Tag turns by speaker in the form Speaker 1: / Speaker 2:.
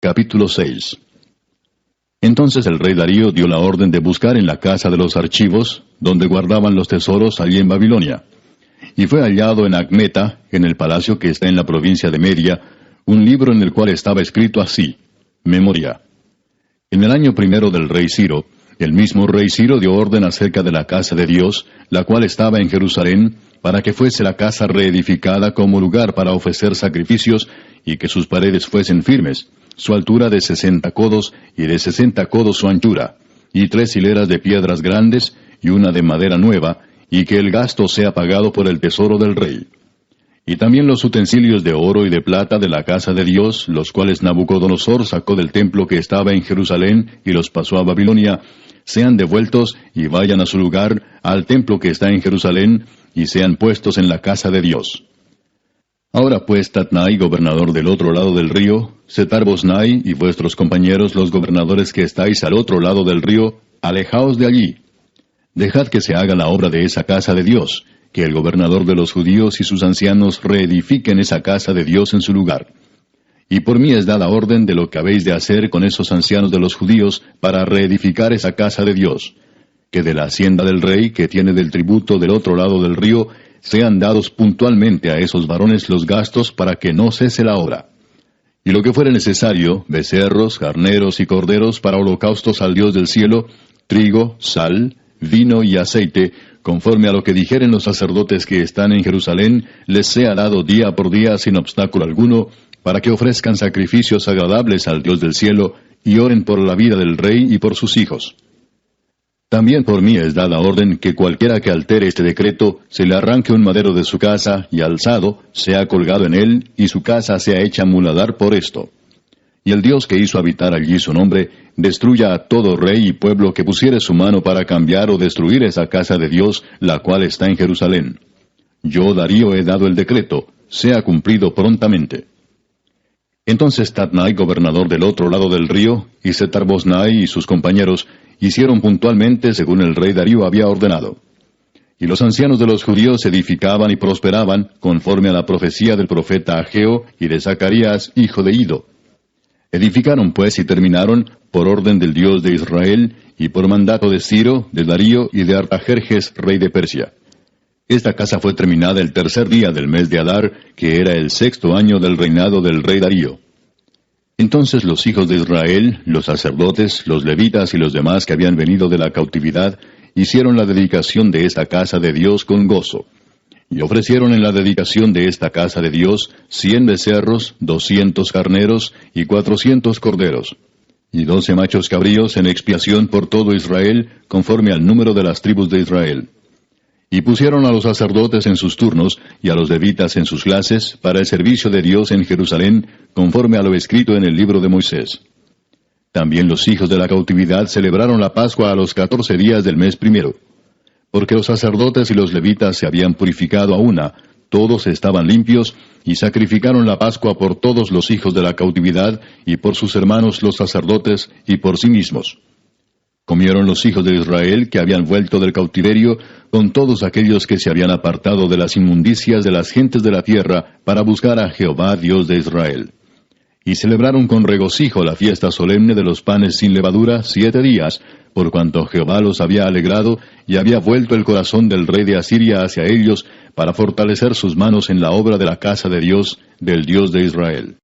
Speaker 1: Capítulo 6. Entonces el rey Darío dio la orden de buscar en la casa de los archivos, donde guardaban los tesoros allí en Babilonia. Y fue hallado en Acmeta, en el palacio que está en la provincia de Media, un libro en el cual estaba escrito así: Memoria. En el año primero del rey Ciro, el mismo rey Ciro dio orden acerca de la casa de Dios, la cual estaba en Jerusalén, para que fuese la casa reedificada como lugar para ofrecer sacrificios, y que sus paredes fuesen firmes, su altura de 60 codos, y de 60 codos su anchura, y 3 hileras de piedras grandes, y una de madera nueva, y que el gasto sea pagado por el tesoro del rey. Y también los utensilios de oro y de plata de la casa de Dios, los cuales Nabucodonosor sacó del templo que estaba en Jerusalén, y los pasó a Babilonia, sean devueltos y vayan a su lugar, al templo que está en Jerusalén, y sean puestos en la casa de Dios. Ahora pues, Tatnai, gobernador del otro lado del río, Setar-Boznai y vuestros compañeros los gobernadores que estáis al otro lado del río, alejaos de allí. Dejad que se haga la obra de esa casa de Dios, que el gobernador de los judíos y sus ancianos reedifiquen esa casa de Dios en su lugar. Y por mí es dada orden de lo que habéis de hacer con esos ancianos de los judíos para reedificar esa casa de Dios, que de la hacienda del rey que tiene del tributo del otro lado del río, sean dados puntualmente a esos varones los gastos para que no cese la obra. Y lo que fuere necesario, becerros, carneros y corderos para holocaustos al Dios del cielo, trigo, sal, vino y aceite, conforme a lo que dijeren los sacerdotes que están en Jerusalén, les sea dado día por día sin obstáculo alguno, para que ofrezcan sacrificios agradables al Dios del cielo, y oren por la vida del rey y por sus hijos. También por mí es dada orden que cualquiera que altere este decreto, se le arranque un madero de su casa, y alzado, sea colgado en él, y su casa sea hecha muladar por esto. Y el Dios que hizo habitar allí su nombre, destruya a todo rey y pueblo que pusiere su mano para cambiar o destruir esa casa de Dios, la cual está en Jerusalén. Yo, Darío, he dado el decreto, sea cumplido prontamente. Entonces Tatnai, gobernador del otro lado del río, y Setar-Boznai y sus compañeros, hicieron puntualmente según el rey Darío había ordenado. Y los ancianos de los judíos edificaban y prosperaban, conforme a la profecía del profeta Ageo y de Zacarías, hijo de Ido. Edificaron pues y terminaron, por orden del Dios de Israel, y por mandato de Ciro, de Darío y de Artajerjes, rey de Persia. Esta casa fue terminada el tercer día del mes de Adar, que era el 6º año del reinado del rey Darío. Entonces los hijos de Israel, los sacerdotes, los levitas y los demás que habían venido de la cautividad, hicieron la dedicación de esta casa de Dios con gozo. Y ofrecieron en la dedicación de esta casa de Dios 100 becerros, 200 carneros y 400 corderos, y 12 machos cabríos en expiación por todo Israel, conforme al número de las tribus de Israel. Y pusieron a los sacerdotes en sus turnos, y a los levitas en sus clases, para el servicio de Dios en Jerusalén, conforme a lo escrito en el libro de Moisés. También los hijos de la cautividad celebraron la Pascua a los 14 días del mes primero. Porque los sacerdotes y los levitas se habían purificado a una, todos estaban limpios, y sacrificaron la Pascua por todos los hijos de la cautividad, y por sus hermanos los sacerdotes, y por sí mismos. Comieron los hijos de Israel que habían vuelto del cautiverio, con todos aquellos que se habían apartado de las inmundicias de las gentes de la tierra, para buscar a Jehová Dios de Israel. Y celebraron con regocijo la fiesta solemne de los panes sin levadura 7 días, por cuanto Jehová los había alegrado, y había vuelto el corazón del rey de Asiria hacia ellos, para fortalecer sus manos en la obra de la casa de Dios, del Dios de Israel.